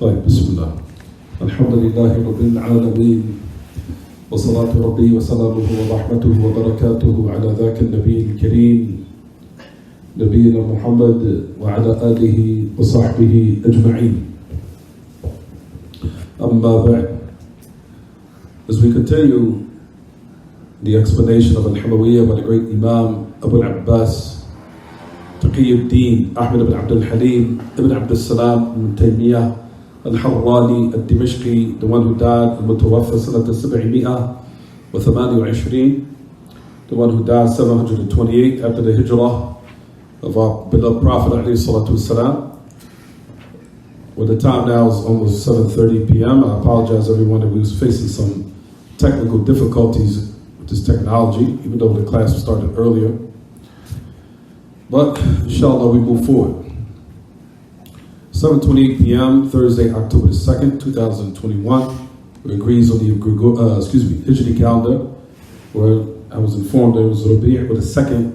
طيب بسم الله الحمد لله رب العالمين وصلاة ربي وسلامه ورحمته وبركاته على ذاك النبي الكريم نبينا محمد وعلى آله وصحبه أجمعين. أما بعد, as we continue the explanation of Hamawiyyah by the great Imam Abu Abbas Taqiyuddin Ahmed ibn Abdul Halim ibn Abdul Salam ibn Taymiyyah al-Harrani al-Dimashqi, the one who died al-Mutawaffa sanata 728, the one who died 728 after the hijrah of our beloved Prophet alayhi salatu wasalam. Well, the time now is almost 7:30 p.m. I apologize everyone that we was facing some technical difficulties with this technology, even though the class started earlier. But inshallah we move forward. 7:28 p.m. Thursday, October 2nd, 2021. It agrees on the Hijri calendar, where I was informed that it was Rabi' with the second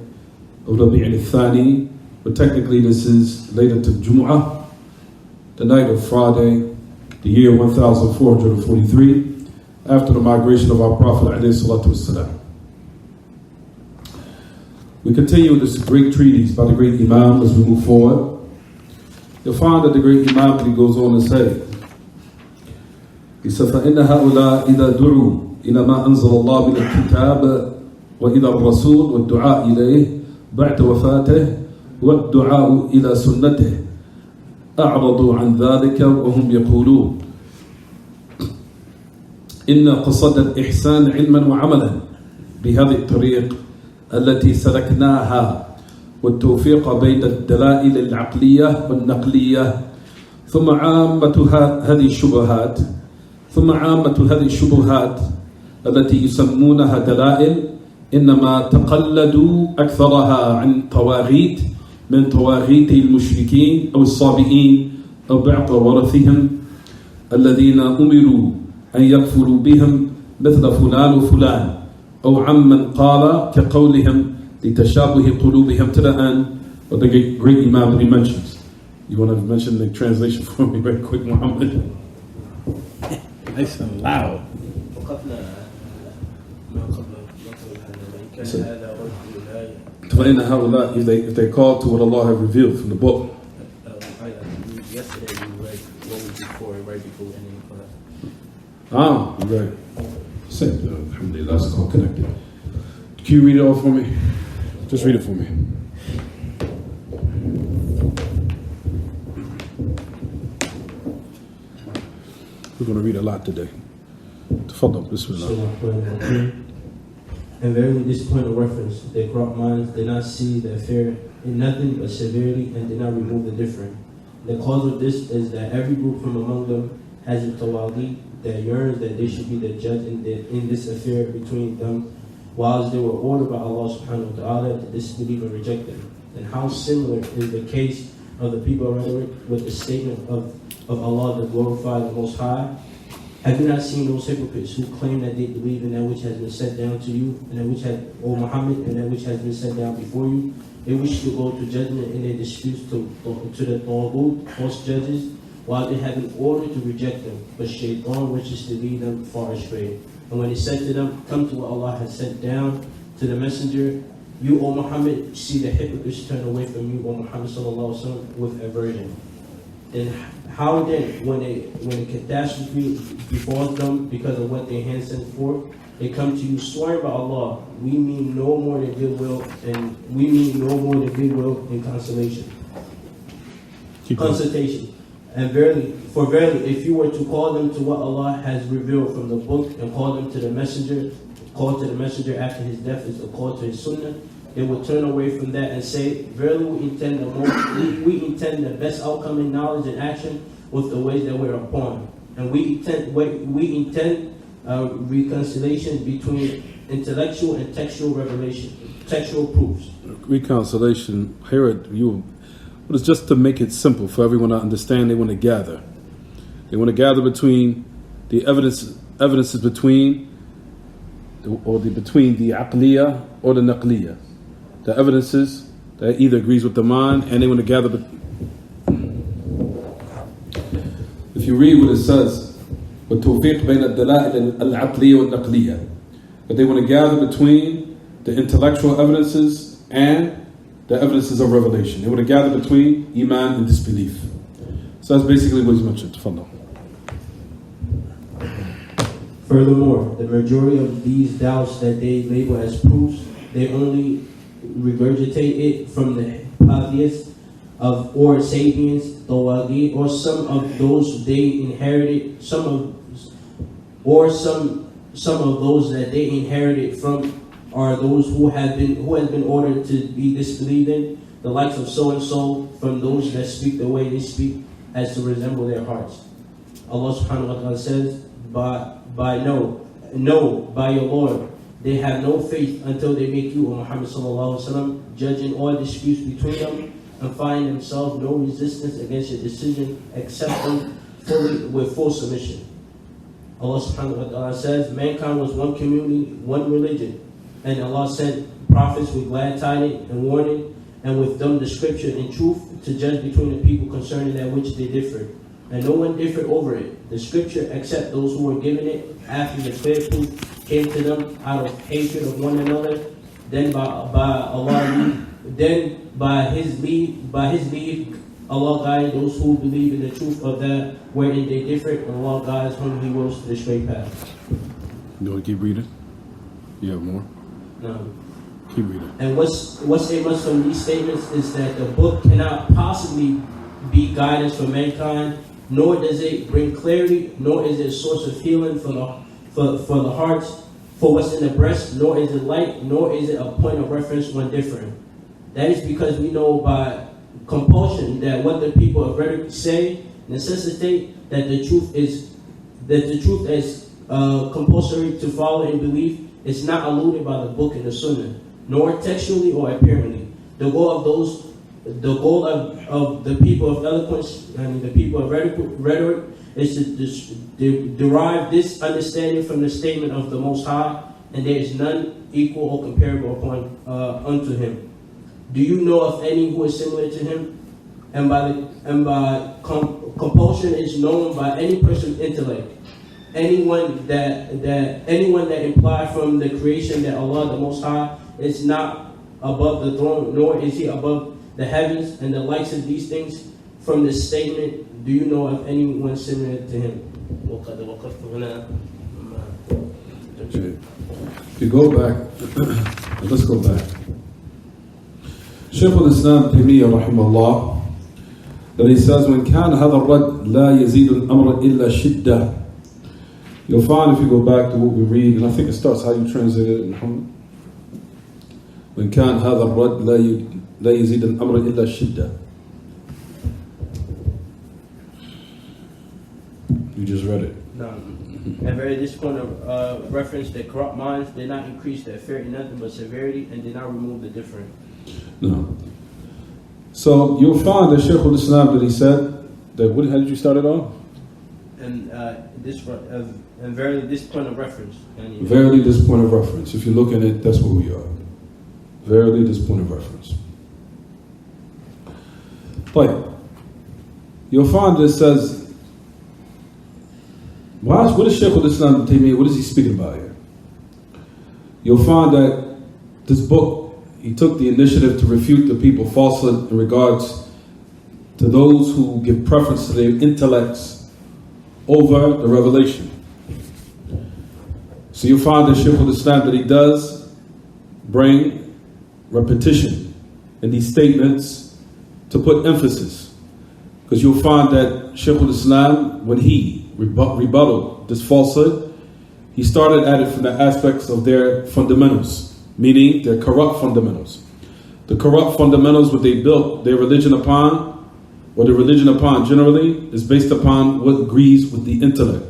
of Rabi' al-Thani, but technically this is later to Jumu'ah, the night of Friday, the year 1443, after the migration of our Prophet alayhi salatu wasalam. We continue this great treatise by the great Imam as we move forward. You'll find that the great Imam, he goes on to say, he said, فَإِنَّ هَؤُلَاء إِذَا دُعُوا إِلَى مَا أَنزَلَ اللَّهُ مِنَ الْكِتَابِ وَإِلَى الرَّسُولِ وَالدُّعَاءِ إِلَيْهِ بَعْدَ وَفَاتِهِ وَالدُّعَاءُ إِلَى سُنَّتِهِ أعرضوا عن ذلك وهم يقولون إن قصد الإحسان علما وعملا بهذه الطريق التي سلكناها والتوفيق بين الدلائل العقلية والنقلية ثم عامة هذه الشبهات التي يسمونها دلائل إنما تقلدوا أكثرها عن طواغيت من طواغيت المشركين أو الصابئين أو بعض ورثهم الذين أمروا أن يكفروا بهم مثل فلان وفلان أو عمن قال كقولهم لتشابه قلوبهم to the end what the great Imam that he mentions. You want to mention the translation for me very quick, Muhammad? Nice and loud. فإن هؤلاء if they call to what Allah have revealed from the book. Yesterday we read what was right before ending class. Right. Same. Alhamdulillah, it's all connected. Can you read it all for me? Just read it for me. We're going to read a lot today. Tafadhal, bismillah. And verily this point of reference, their corrupt minds did not see the affair in nothing but severely and did not remove the different. The cause of this is that every group from among them has a tawali that yearns that they should be the judge in this affair between them, whilst they were ordered by Allah subhanahu wa ta'ala to disbelieve and reject them. And how similar is the case of the people of rhetoric with the statement of Allah to glorify the Most High? Have you not seen those hypocrites who claim that they believe in that which has been sent down to you, and that which O Muhammad, and that which has been sent down before you? They wish to go to judgment in their disputes to the Taghut, false judges, while they have been ordered to reject them. But Shaitan wishes to lead them far astray. And when he said to them, come to what Allah has sent down to the messenger, you, O Muhammad, see the hypocrites turn away from you, O Muhammad sallallahu alaihi wasallam, with aversion. Then how then, when a catastrophe befalls them because of what their hands sent forth, they come to you swearing by Allah, we mean no more than goodwill and consolation. Consultation. And verily, if you were to call them to what Allah has revealed from the book and call to the messenger after his death is a call to his sunnah, they will turn away from that and say, verily we intend the best outcome in knowledge and action with the ways that we're upon. And we intend reconciliation between intellectual and textual revelation, textual proofs. Reconciliation, but it's just to make it simple for everyone to understand. They want to gather. They want to gather between the evidences between the aqliya or the naqliya. The evidences that either agrees with the mind, and they want to gather if you read what it says, وَالتَّوْفِيقْ بَيْنَ الدَّلَائِلِ الْعَقْلِيَّةِ وَالنَّقْلِيَّةِ, that they want to gather between the intellectual evidences and the evidences of revelation. They want to gather between iman and disbelief. So that's basically what he's mentioned. Tafadhal. Furthermore, the majority of these doubts that they label as proofs, they only regurgitate it from the polytheists or Sabians, Tawagi, or some of those they inherited, some of those that they inherited from are those who has been ordered to be disbelieved in, the likes of so and so, from those that speak the way they speak, as to resemble their hearts. Allah subhanahu wa ta'ala says, by your Lord, they have no faith until they make you, O Muhammad sallallahu alaihi wasallam, judging all disputes between them, and find themselves no resistance against your decision, except them fully with full submission. Allah subhanahu wa ta'ala says, mankind was one community, one religion, and Allah sent prophets with glad tidings and warning, and with them the scripture and truth to judge between the people concerning that which they differed. And no one differed over it, the scripture, except those who were given it after the clear proof came to them out of hatred of one another. Then by His leave, Allah guides those who believe in the truth of that wherein they differ, and Allah guides whom He wills to the straight path. You want to keep reading? You have more? No. Keep reading. And what's a must from these statements is that the book cannot possibly be guidance for mankind, nor does it bring clarity, nor is it a source of healing for the hearts, for what's in the breast, nor is it light, nor is it a point of reference when different. That is because we know by compulsion that what the people of rhetoric say necessitate that the truth is compulsory to follow and believe is not alluded by the book and the sunnah, nor textually or apparently. The goal of the people of eloquence and the people of rhetoric is to derive this understanding from the statement of the Most High, and there is none equal or comparable upon unto Him. Do you know of any who is similar to Him? And by compulsion is known by any person's intellect. Anyone that implied from the creation that Allah the Most High is not above the throne, nor is He above the heavens, and the likes of these things. From this statement, do you know of anyone similar to Him? If you go back, let's go back. Shaykh al-Islam Taymiyyah rahimahullah, that he says, when كان هذا الرد لا يزيد الأمر إلا شدة. You'll find if you go back to what we read, and I think it starts how you translate it in Muhammad. when كان هذا الرد لا يزيد الأمر إلا الشدة. You just read it. No. And very this point of reference that corrupt minds did not increase their fear in nothing but severity and did not remove the difference. No. So you'll find that Shaykh al-Islam that he said that how did you start it off? And verily this point of reference. Verily this point of reference. If you look at it, that's where we are. Verily this point of reference. But you'll find that it says, what is Shaykh al-Islam Taymiyyah, what is he speaking about here? You'll find that this book, he took the initiative to refute the people falsehood in regards to those who give preference to their intellects over the revelation. So you find that Shaykh al-Islam that he does bring repetition in these statements to put emphasis. Because you'll find that Shaykh al-Islam, when he rebutted this falsehood, he started at it from the aspects of their fundamentals, meaning their corrupt fundamentals. The corrupt fundamentals, what they built their religion upon, or the religion upon generally, is based upon what agrees with the intellect.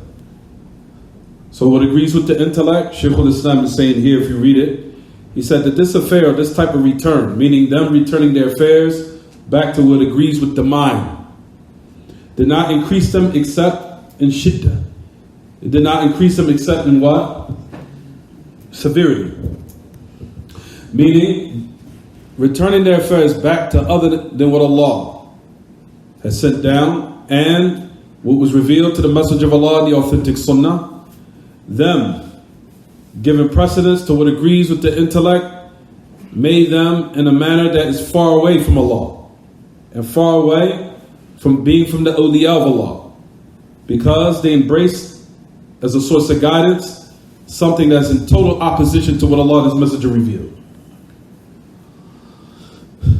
So what agrees with the intellect, Shaykh al-Islam is saying here, if you read it, he said that this affair, this type of return, meaning them returning their affairs back to what agrees with the mind, did not increase them except in shiddah. It did not increase them except in what? Severity. Meaning, returning their affairs back to other than what Allah has sent down, and what was revealed to the Messenger of Allah, the authentic Sunnah, them giving precedence to what agrees with the intellect, made them in a manner that is far away from Allah and far away from being from the awliya of Allah, because they embraced as a source of guidance something that's in total opposition to what Allah and His Messenger revealed.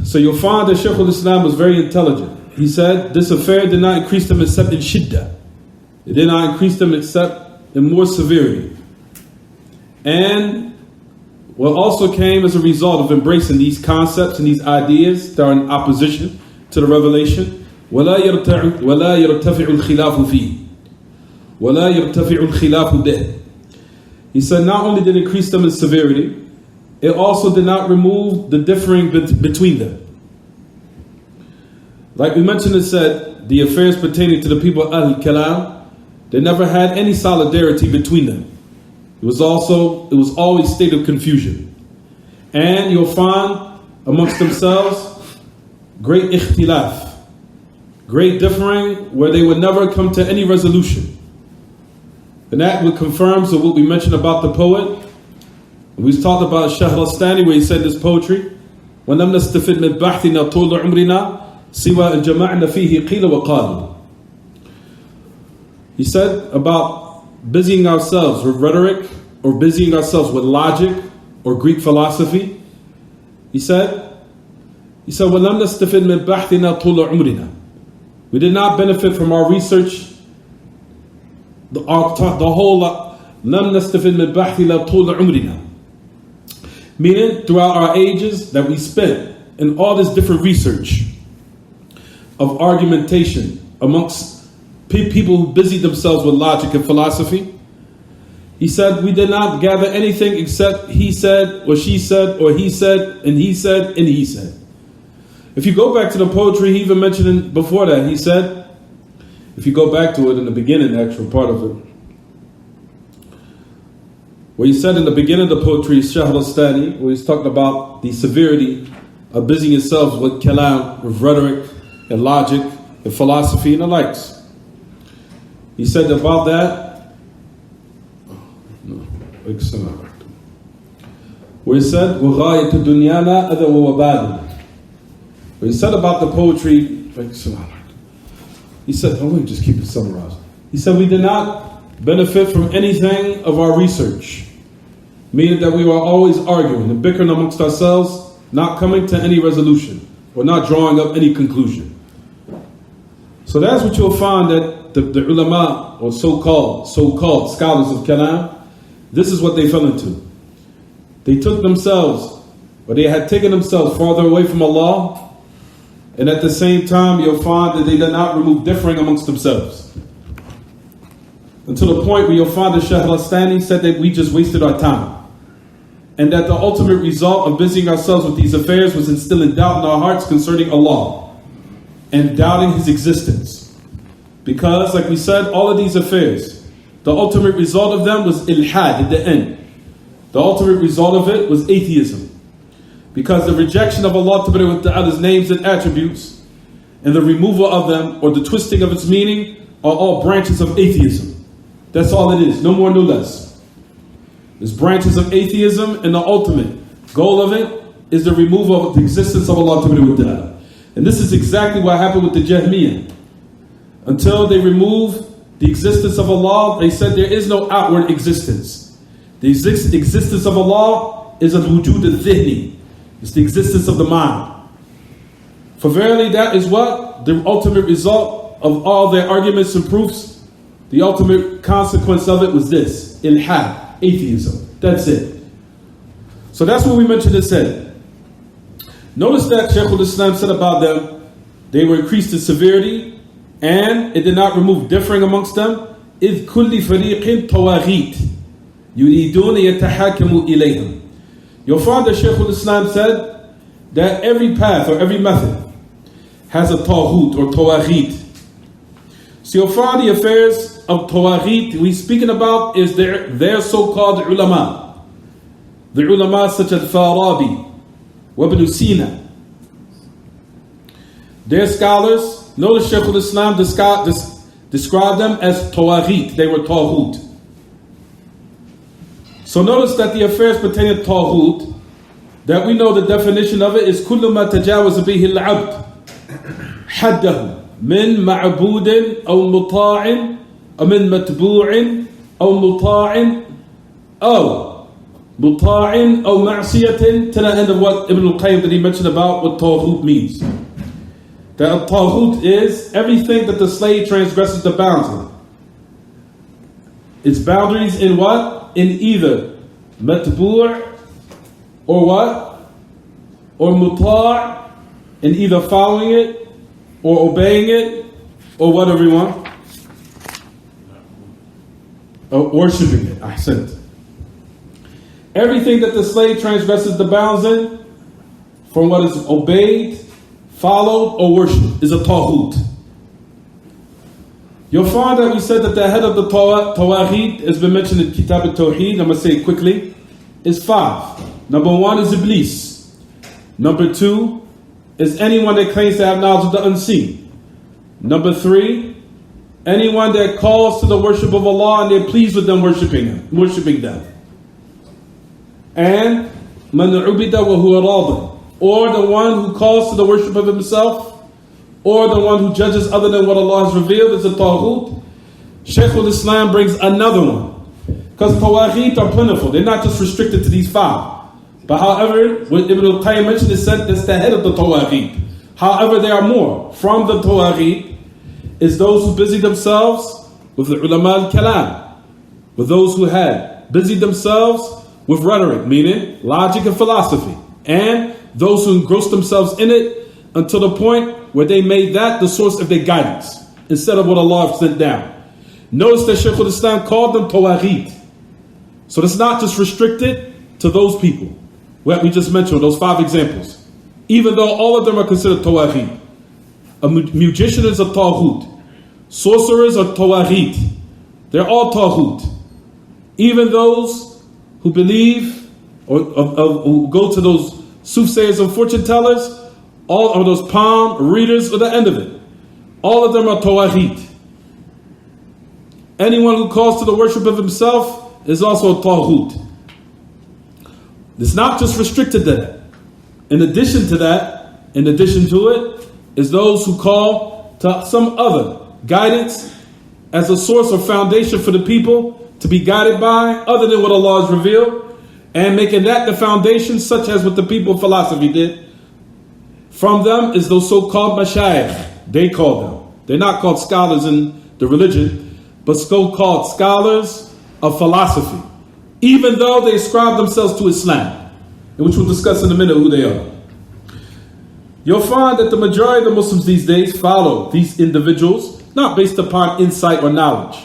So you'll find that Shaykh al-Islam was very intelligent. He said this affair did not increase them except in shiddah. It did not increase them except in more severity. And what also came as a result of embracing these concepts and these ideas that are in opposition to the revelation, وَلَا يَرْتَفِعُ الْخِلَافُ فِيهِ وَلَا يَرْتَفِعُ الْخِلَافُ بِهِ. He said not only did it increase them in severity, it also did not remove the differing between them. Like we mentioned and said, the affairs pertaining to the people of Al-Kalam, they never had any solidarity between them. It was always a state of confusion. And you'll find amongst themselves great ikhtilaf, great differing where they would never come to any resolution. And that would confirm what we mentioned about the poet. We talked about Shahrastani where he said this poetry, وَلَمْ نَسْتَفِدْ مِنْ بَحْثِنَا طُولَ عُمْرِنَا سِوَا أَنْ جَمَعْنَا فِيهِ قِيلَ وَقَالُ. He said about busying ourselves with rhetoric or busying ourselves with logic or Greek philosophy. He said, وَلَمْ نَسْتَفِدْ مِنْ بَحْثِنَا طُولَ عُمْرِنَا. We did not benefit from our research, the whole لَمْ نَسْتَفِدْ مِنْ بَحْثِنَا طُولَ عُمْرِنَا. Meaning, throughout our ages that we spent in all this different research of argumentation amongst people who busied themselves with logic and philosophy, he said, we did not gather anything except he said, or she said, or he said, and he said, and he said. If you go back to the poetry, he even mentioned before that, he said, if you go back to it in the beginning, the actual part of it, where he said in the beginning of the poetry, Shaykh al-Stani, where he's talking about the severity of busying yourselves with kalam, with rhetoric and logic and philosophy and the likes. He said about that, where he said, وَغَايَةُ دُنْيَانَا أَذَى وَوَبَالٌ. Where he said about the poetry, he said, let me just keep it summarized. He said, we did not benefit from anything of our research, meaning that we were always arguing and bickering amongst ourselves, not coming to any resolution or not drawing up any conclusion. So that's what you'll find that the ulama or so-called scholars of kalam, this is what they fell into. They took themselves, or they had taken themselves farther away from Allah, and at the same time you'll find that they did not remove differing amongst themselves. Until the point where you'll find that Shaykh al-Stani said that we just wasted our time. And that the ultimate result of busying ourselves with these affairs was instilling doubt in our hearts concerning Allah and doubting His existence. Because, like we said, all of these affairs, the ultimate result of them was ilhad at the end. The ultimate result of it was atheism. Because the rejection of Allah Ta'ala's names and attributes and the removal of them or the twisting of its meaning are all branches of atheism. That's all it is, no more, no less. There's branches of atheism, and the ultimate goal of it is the removal of the existence of Allah Ta'ala. And this is exactly what happened with the Jahmiyyah. Until they remove the existence of Allah, they said there is no outward existence. The existence of Allah is al-wujud al-dhihni. It's the existence of the mind. For verily that is what? The ultimate result of all their arguments and proofs. The ultimate consequence of it was this: ilhad, atheism. That's it. So that's what we mentioned and said. Notice that Shaykh al-Islam said about them, they were increased in severity, and it did not remove differing amongst them. إِذْ كُلِّ فَرِيقٍ طَوَاغِيتٍ يُرِيدُونَ يَتَحَاكَمُوا إِلَيْهِمْ. You'll find that Shaykh al-Islam said that every path or every method has a taghut or tawaghit. So you'll find the affairs of tawaghit we're speaking about is their so-called ulama. The ulama such as Farabi, Ibn Sina. Their scholars, notice Shaykh al-Islam described them as tawaghit. They were taghut. So notice that the affairs pertaining to taghut, that we know the definition of it is كل ما تجاوز به العبد حده من معبود أو مطاع أو من متبوع أو مطاع أو معصية, to the end of what Ibn al-Qayyim that he mentioned about what taghut means. That a taghut is everything that the slave transgresses the bounds of. Its boundaries in what? In either matbu' or what? Or muta', in either following it or obeying it or whatever you want. Or worshipping it. Ahsant. Everything that the slave transgresses the bounds in, from what is obeyed, followed, or worshipped, is a taghut. You'll find that we said that the head of the tawaghit has been mentioned in Kitab al-Tawheed. I'm going to say it quickly. Is 5. Number 1 is Iblis. Number 2 is anyone that claims to have knowledge of the unseen. Number 3, anyone that calls to the worship of Allah and they're pleased with them worshiping them. And man ubida wa huwa radin, or the one who calls to the worship of himself, or the one who judges other than what Allah has revealed, is a taghut. Shaykh al-Islam brings another one, because tawaghit are plentiful. They're not just restricted to these 5. But however, what Ibn al-Qayyim mentioned is said that's the head of the tawaghit. However, there are more. From the tawaghit is those who busy themselves with the ulama al-kalam, with those who had busied themselves with rhetoric, meaning logic and philosophy, and those who engrossed themselves in it until the point where they made that the source of their guidance instead of what Allah sent down. Notice that Shaykh al-Islam called them tawaghit. So it's not just restricted to those people what we just mentioned, those 5 examples. Even though all of them are considered tawaghit. A magician is a taghut. Sorcerers are tawaghit. They're all taghut. Even those who believe or who go to those soothsayers and fortune tellers, all of those palm readers at the end of it, all of them are tawaghit. Anyone who calls to the worship of himself is also a taghut. It's not just restricted to that. In addition to it, is those who call to some other guidance as a source or foundation for the people to be guided by, other than what Allah has revealed, and making that the foundation, such as what the people of philosophy did. From them is those so-called mashayikh. They call them. They're not called scholars in the religion, but so-called scholars of philosophy, even though they ascribe themselves to Islam, which we'll discuss in a minute who they are. You'll find that the majority of the Muslims these days follow these individuals, not based upon insight or knowledge.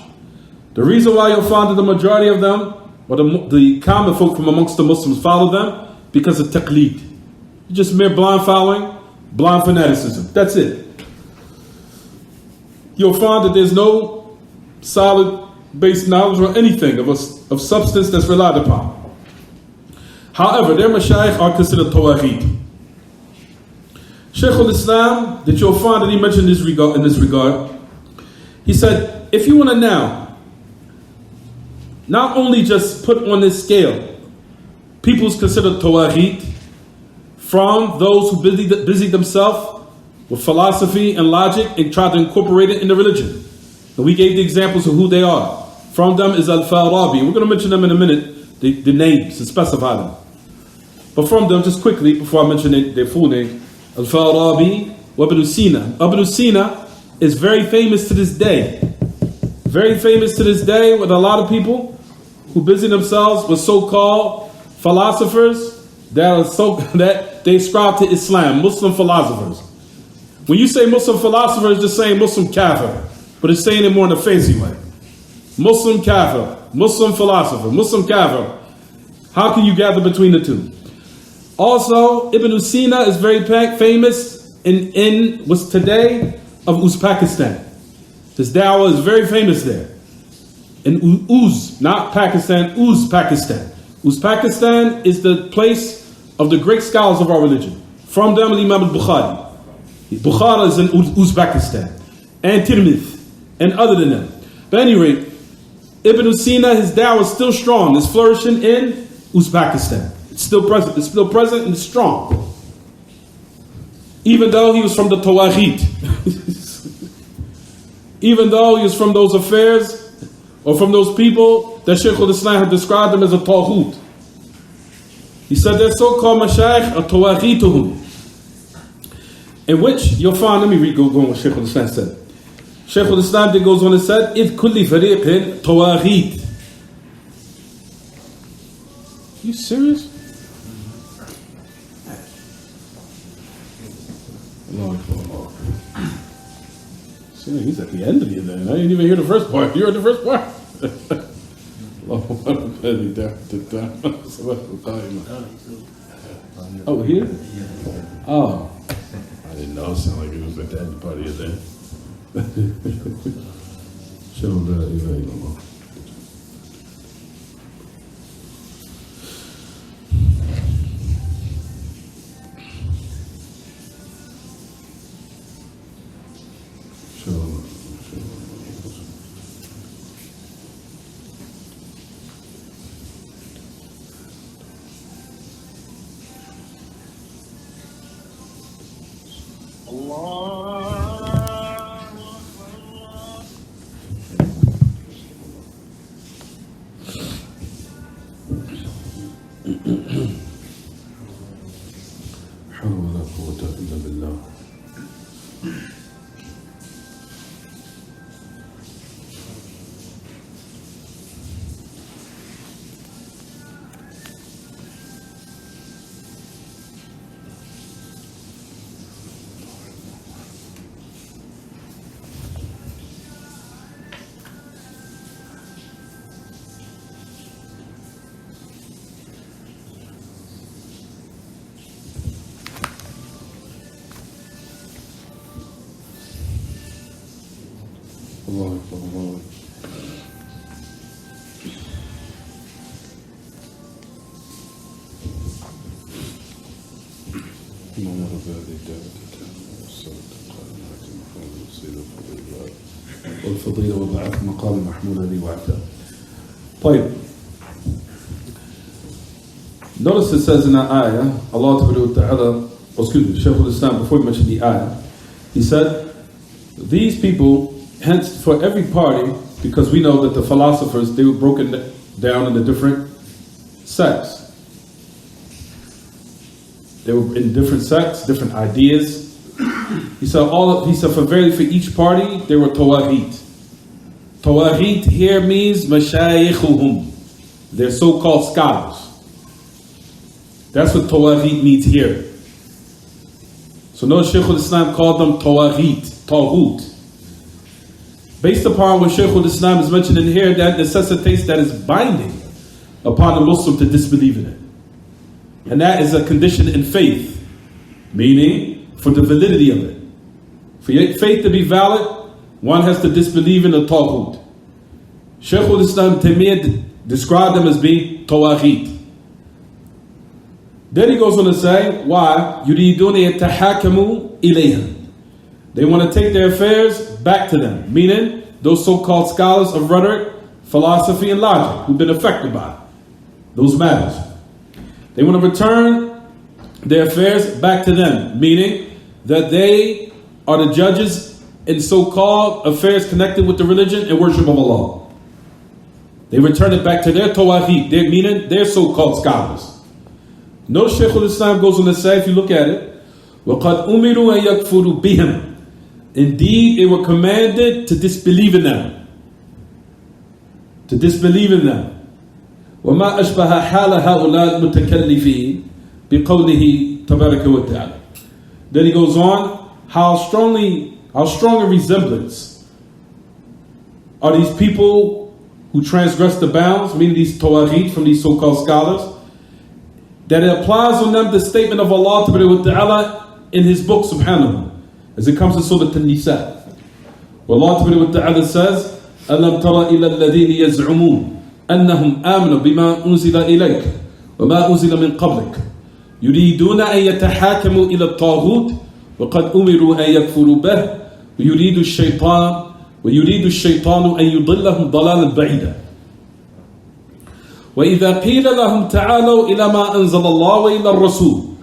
The reason why you'll find that the majority of them, or the common folk from amongst the Muslims, follow them because of taqleed. Just mere blind following, blind fanaticism. That's it. You'll find that there's no solid base knowledge or anything of substance that's relied upon. However, their mashayikh are considered tawaghit. Shaykh al-Islam, that you'll find that he mentioned in this regard, he said, if you want to now not only just put on this scale people's considered tawaghit from those who busy themselves with philosophy and logic and try to incorporate it in the religion. And we gave the examples of who they are. From them is Al-Farabi. We're going to mention them in a minute, the names, and specify them. But from them, just quickly, before I mention their full name, Al-Farabi wa Ibn Sina. Ibn Sina is very famous to this day. Very famous to this day with a lot of people who busy themselves with so-called philosophers that they ascribe to Islam, Muslim philosophers. When you say Muslim philosophers, just saying Muslim kafir, but it's saying it more in a fancy way. Muslim kafir, Muslim philosopher, Muslim kafir. How can you gather between the two? Also, Ibn Sina is very famous in what's today of Uzbekistan. His dawah is very famous there. In Uz, not Pakistan, Uzbekistan. Uzbekistan is the place of the great scholars of our religion. From them, Imam al-Bukhari. Bukhara is in Uzbekistan. And Tirmidh. and other than them. But at any rate, Ibn Sina, his da'wah is still strong. It's flourishing in Uzbekistan. It's still present. It's still present and strong. Even though he was from the Tawaghit. Even though he was from those affairs or from those people that Shaykh al-Islam had described them as a Taghut. He said they're so-called Mashayikh a Tawaghituhum. In which you'll find, let me read go on what Shaykh al-Islam said. Shaykh al-Islam then goes on and said, إِذْ كُلِّ فَرِيقٍ طَوَاغِيت. You serious? See, he's at the end of the event. I didn't even hear the first part. You heard the first part? Oh, here? Oh. I didn't know. It sounded like it was at the end part of the event. Show that. Allah Akbar, Allah Akbar. والفضيلة وضعت مقام محمود الذي وعدته. طيب. Notice it says in that ayah, Allah Ta'ala, excuse me, Shaykh al-Islam, before he mentioned the ayah, he said, these people, hence for every party, because we know that the philosophers, they were broken down into different sects. They were in different sects, different ideas. He said, for verily for each party, they were tawaghit. Tawaghit here means mashayikhuhum. They're so-called scholars. That's what tawaghit means here. So no, Shaykh al-Islam called them tawaghit, taghut. Based upon what Shaykh al-Islam is mentioning here, that necessitates that is binding upon a Muslim to disbelieve in it. And that is a condition in faith, meaning for the validity of it. For your faith to be valid, one has to disbelieve in the taghut. Shaykh al-Islam Taymiyyah described them as being tawaghit. Then he goes on to say, why? يُرِيدُونَ يَتَحَاكَمُوا إِلَيْهَا. They want to take their affairs back to them, meaning those so-called scholars of rhetoric, philosophy, and logic who've been affected by those matters. They want to return their affairs back to them, meaning that they are the judges in so-called affairs connected with the religion and worship of Allah. They return it back to their tawaghit, meaning their so-called scholars. No, Shaykh al-Islam goes on to say, if you look at it, وَقَدْ أُمِرُوا أَن يَكْفُرُوا بِهِمْ. Indeed, they were commanded to disbelieve in them. To disbelieve in them. وَمَا أَشْبَهَ حَالَ هَؤُلَاءِ الْمُتَكَلِّفِينَ بِقَوْلِهِ تَبَارَكَ وَتَعَالَى. Then he goes on, how strong a resemblance are these people who transgress the bounds, meaning these tawaghit from these so-called scholars, that it applies on them the statement of Allah Ta'ala in His book, subhanahu, as it comes to Surah An-Nisa. Where Allah Ta'ala says, أَلَمْ تَرَ إِلَى الَّذِينَ يَزْعُمُونَ أَنَّهُمْ آمَنُوا بِمَا أُنزِلَ إِلَيْكَ وَمَا أُنزِلَ مِنْ قَبْلِكَ يُرِيدُونَ أَن يَتَحَاكَمُوا إِلَى الطَّاغُوتِ وَقَدْ أُمِرُوا أَن يَكْفُرُوا بِهِ وَيُرِيدُ الشَّيْطَانُ وَيُرِيدُ الشَّيْطَانُ أَن يُضِلَّهُمْ ضَلَالًا بَعِيدًا وَإِذَا قِيلَ لَهُمْ تَعَالَوْا إِلَى مَا أَنزَلَ اللَّهُ وَإِلَى الرَّسُولِ.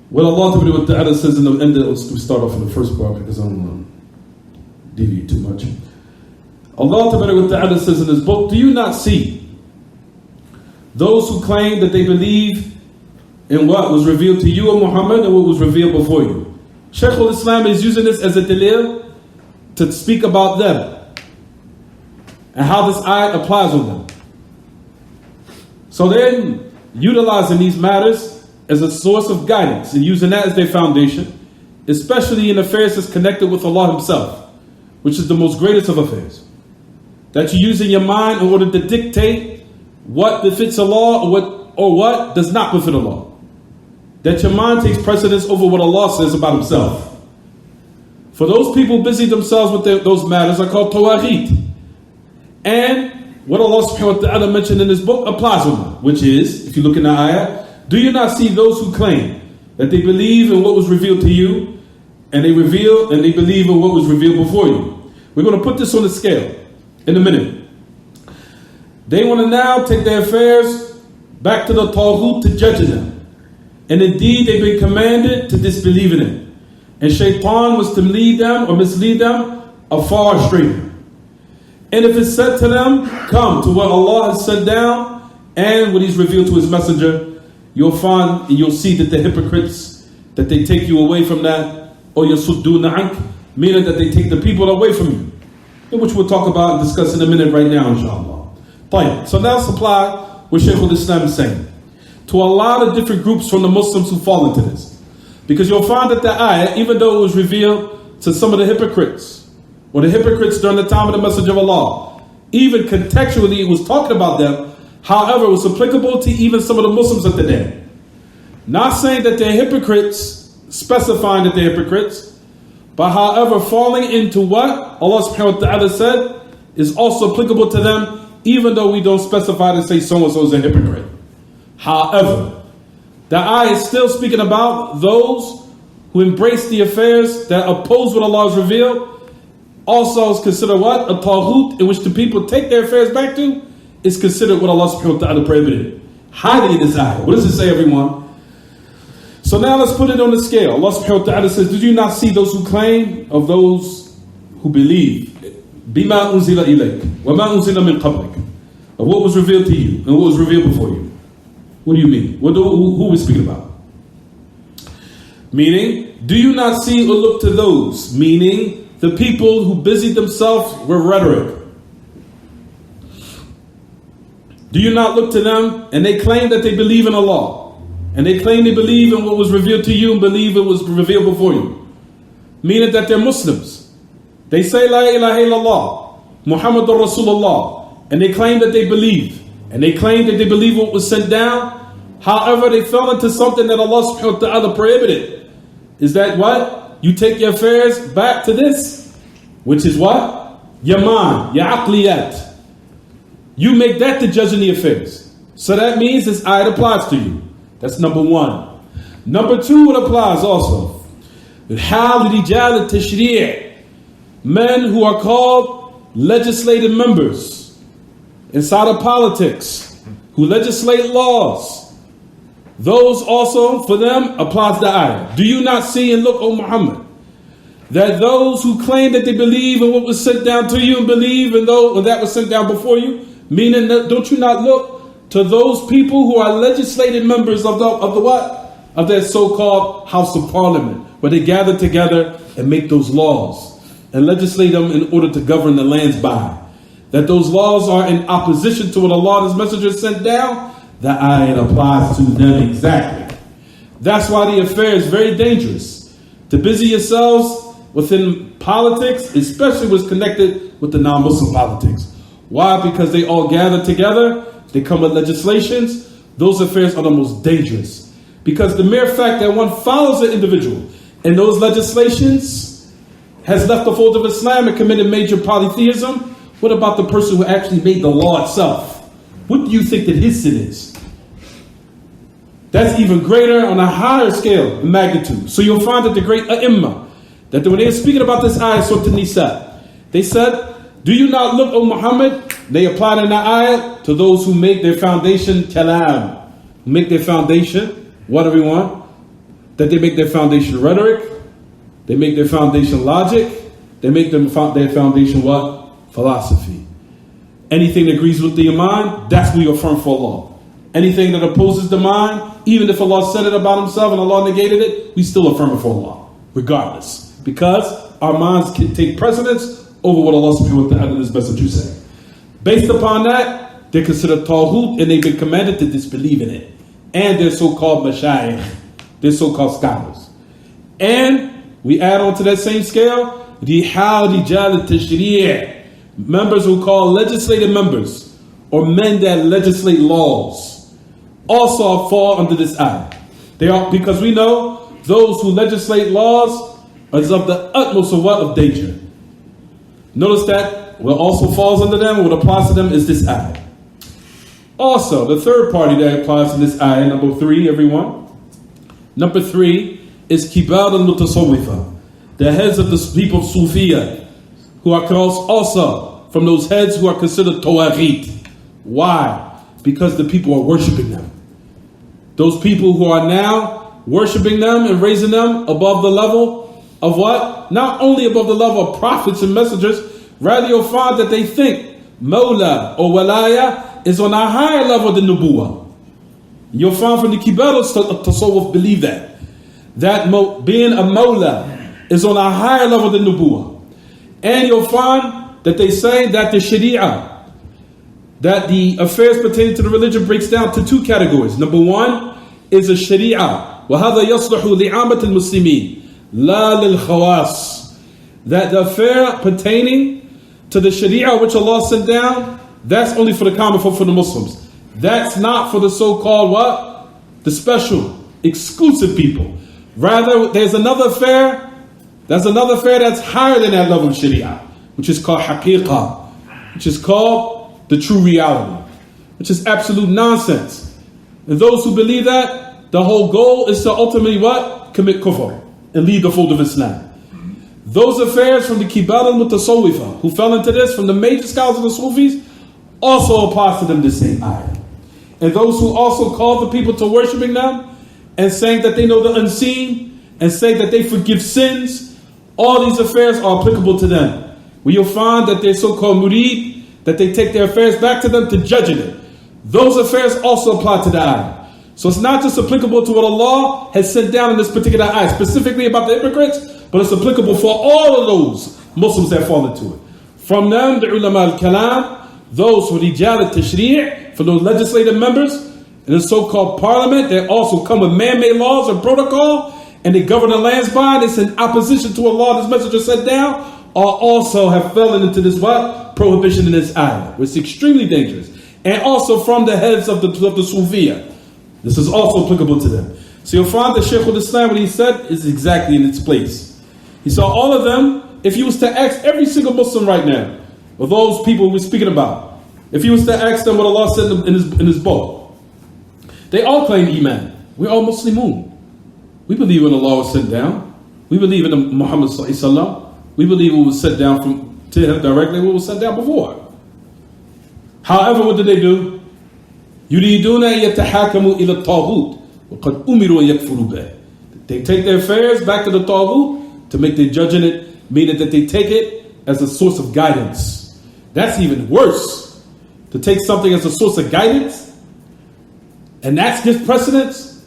What Allah Ta'ala says in the end, we start off in the first part because I don't want to deviate too much. Allah Ta'ala says in His book, do you not see those who claim that they believe in what was revealed to you, O Muhammad, and what was revealed before you? Shaykh al-Islam is using this as a dalil to speak about them and how this ayat applies on them. So they're utilizing these matters as a source of guidance and using that as their foundation, especially in affairs that's connected with Allah Himself, which is the most greatest of affairs. That you're using your mind in order to dictate what befits Allah or what does not befit Allah. That your mind takes precedence over what Allah says about Himself. For those people busy themselves with those matters are called tawaghit. And what Allah subhanahu wa ta'ala mentioned in His book applies on them, which is, if you look in the ayah, do you not see those who claim that they believe in what was revealed to you, and they believe in what was revealed before you? We're going to put this on the scale in a minute. They want to now take their affairs back to the Taghut to judge them. And indeed, they've been commanded to disbelieve in it. And Shaitan was to lead them or mislead them afar astray. And if it's said to them, come to what Allah has sent down and what He's revealed to His messenger, you'll see that the hypocrites, that they take you away from that, or yasudduna ank, meaning that they take the people away from you, which we'll talk about and discuss in a minute right now, inshallah. Fine. So now supply what Shaykh al-Islam is saying to a lot of different groups from the Muslims who fall into this. Because you'll find that the ayah, even though it was revealed to some of the hypocrites, or the hypocrites during the time of the Message of Allah, even contextually it was talking about them. However, it was applicable to even some of the Muslims of the day. Not saying that they're hypocrites, specifying that they're hypocrites, but however, falling into what Allah subhanahu wa ta'ala said is also applicable to them, even though we don't specify to say so-and-so is a hypocrite. However, the ayah is still speaking about those who embrace the affairs that oppose what Allah has revealed. Also is considered what? A taghut, in which the people take their affairs back to, is considered what Allah subhanahu wa ta'ala prohibited. Highly in this ayah. What does it say, everyone? So now let's put it on the scale. Allah subhanahu wa ta'ala says, did you not see those who claim of those who believe? Bima unzila ilayk, wa ma unzila min qablik. Of what was revealed to you and what was revealed before you. What do you mean? Who are we speaking about? Meaning, do you not see or look to those, meaning the people who busied themselves with rhetoric? Do you not look to them and they claim that they believe in Allah, and they claim they believe in what was revealed to you and believe it was revealed before you, meaning that they're Muslims. They say La ilaha illallah, Muhammadur Rasulullah, and they claim that they believe, and they claim that they believe what was sent down. However, they fell into something that Allah subhanahu wa ta'ala prohibited. Is that what? You take your affairs back to this, which is what? Your mind, your aqliyat. You make that the judge in the affairs. So that means this ayat applies to you. That's number one. Number two, it applies also. Men who are called legislative members inside of politics, who legislate laws. Those also, for them, applies the ayah. Do you not see and look, O Muhammad, that those who claim that they believe in what was sent down to you and believe in that was sent down before you, meaning that don't you not look to those people who are legislative members of the what? Of their so-called House of Parliament, where they gather together and make those laws and legislate them in order to govern the lands by. That those laws are in opposition to what Allah and His Messenger sent down, the ayat applies to them exactly. That's why the affair is very dangerous. To busy yourselves within politics, especially what's connected with the non-Muslim politics. Why? Because they all gather together, they come with legislations. Those affairs are the most dangerous. Because the mere fact that one follows an individual and those legislations has left the fold of Islam and committed major polytheism, what about the person who actually made the law itself? What do you think that his sin is? That's even greater on a higher scale in magnitude. So you'll find that the great ai that when they were speaking about this ayah, Surah An-Nisa, they said, do you not look, O Muhammad? They applied in that ayah to those who make their foundation kalam, who make their foundation, what everyone? That they make their foundation rhetoric, they make their foundation logic, they make their foundation what? Philosophy. Anything that agrees with the mind, that's what we affirm for Allah. Anything that opposes the mind, even if Allah said it about himself and Allah negated it, we still affirm it for Allah, regardless. Because our minds can take precedence over what Allah subhanahu wa ta'ala and His Messenger say. Based upon that, they're considered tawhut and they've been commanded to disbelieve in it. And they're so-called mashayikh, they're so-called scholars. And we add on to that same scale, rijal al-tashri', members who call legislative members, or men that legislate laws, also fall under this ayah. They are, because we know those who legislate laws is of the utmost of what? Of danger. Notice that what also falls under them, what applies to them is this ayah. Also, the third party that applies to this ayah, number 3, everyone. Number 3 is kibar al-mutasawwifa, the heads of the people of Sufiya, who are called also from those heads who are considered tawaghit. Why? Because the people are worshiping them. Those people who are now worshiping them and raising them above the level of what? Not only above the level of prophets and messengers, rather you'll find that they think Mawla or Walaya is on a higher level than Nubuwah. You'll find from the Kibar al-Tasawwuf believe that being a Mawla is on a higher level than Nubuwah. And you'll find that they say that the Sharia, that the affairs pertaining to the religion breaks down to 2 categories. Number 1 is a Sharia, وَهَذَا يَصْلُحُ لِعَامَةِ الْمُسْلِمِينَ لَا لِلْخَوَاصِ, that the affair pertaining to the Sharia which Allah sent down, that's only for the common folk, for the Muslims. That's not for the so-called what? The special, exclusive people. Rather, there's another affair that's higher than that level of Sharia, which is called haqiqah, which is called the true reality, which is absolute nonsense. And those who believe that, the whole goal is to ultimately what? Commit kufr and leave the fold of Islam. Those affairs from the Kibar al-Mutasawwifa, who fell into this, from the major scholars of the Sufis, also applies to them the same ayah. And those who also call the people to worshiping them and saying that they know the unseen and say that they forgive sins, all these affairs are applicable to them. Where you'll find that they're so-called murid, that they take their affairs back to them to judge it. Those affairs also apply to the ayah. So it's not just applicable to what Allah has sent down in this particular ayah, specifically about the hypocrites, but it's applicable for all of those Muslims that fall into it. From them, the ulama al-kalam, those who rijal al-tashri', for those legislative members, in the so-called parliament, they also come with man-made laws and protocol, and they govern the lands by, and it's in opposition to what Allah, His Messenger set down, or also have fallen into this what? Prohibition in this ayah, which is extremely dangerous. And also from the heads of the Sufiya. This is also applicable to them. So you'll find that Shaykh al-Islam, what he said, is exactly in its place. He saw all of them, if you was to ask every single Muslim right now, of those people we're speaking about, if you was to ask them what Allah said in his book, they all claim Iman. We're all Muslimun. We believe in Allah was sent down. We believe in Muhammad sallallahu alaihi wasallam. We believe what was sent down to him directly, what was sent down before. However, what did they do? يُرِيدُونَ يَتَحَاكَمُوا إِلَى الطَّاغُوتِ وَقَدْ أُمِرُوا يَكْفُرُوا بِهِ. They take their affairs back to the Taghut to make their judging it, meaning that they take it as a source of guidance. That's even worse. To take something as a source of guidance, and that's gives precedence.